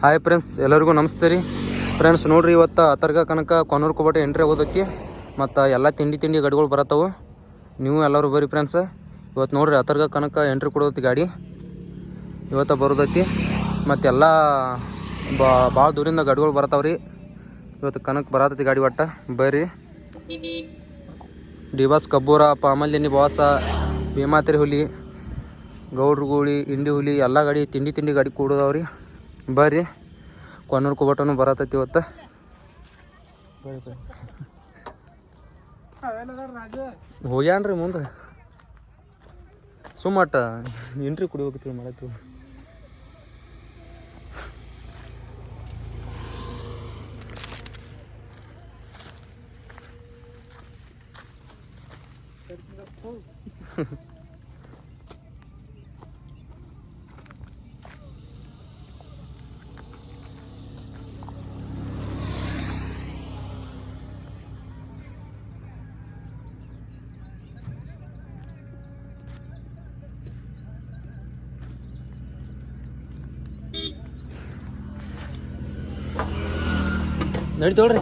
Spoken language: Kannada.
ಹಾಯ್ ಫ್ರೆಂಡ್ಸ್, ಎಲ್ಲರಿಗೂ ನಮಸ್ತೆ ರೀ ಫ್ರೆಂಡ್ಸ್. ನೋಡಿರಿ, ಇವತ್ತು ಅತರ್ಗ ಕನಕ ಕೊನೂರು ಕೋಬಟ ಎಂಟ್ರಿ ಆಗೋದೈತಿ. ಮತ್ತು ಎಲ್ಲ ತಿಂಡಿ ಗಾಡಿಗಳು ಬರತ್ತವು. ನೀವು ಎಲ್ಲರೂ ಬರ್ರಿ ಫ್ರೆಂಡ್ಸ್. ಇವತ್ತು ನೋಡಿರಿ, ಅತರ್ಗ ಕನಕ ಎಂಟ್ರಿ ಕೊಡೋದೈತಿ ಗಾಡಿ ಇವತ್ತು ಬರೋದೈತಿ. ಮತ್ತೆಲ್ಲ ಭಾಳ ದೂರಿಂದ ಗಾಡಿಗಳು ಬರ್ತಾವ್ರಿ. ಇವತ್ತು ಕನಕ ಬರತೈತಿ ಗಾಡಿ ಒಟ್ಟು ಬರ್ರಿ. ಡಿಬಾಸ್ ಕಬ್ಬೂರ, ಪಾಮಲ್ಯನಿ ಬಾಸ, ಭೀಮಾತಿರಿ ಹುಲಿ, ಗೌಡ್ರ ಗೂಳಿ, ಇಂಡಿ ಹುಲಿ ಎಲ್ಲ ಗಾಡಿ ತಿಂಡಿ ಗಾಡಿ ಕೂಡೋದವ್ರಿ. ಬರ್ರಿ, ಕೊನೂರು ಕೋಬಟನು ಬರತೈತಿ ಇವತ್ತು. ಹೋಗ್ಯಾನ್ರಿ ಮುಂದೆ ಸುಮ್ಮಟ ಎಂಟ್ರಿ ಕುಡಿಬೇಕತ್ತೀವಿ ಮಾಡತ್ತೀವಿ. ನಡೀತೋಳ್ರಿ.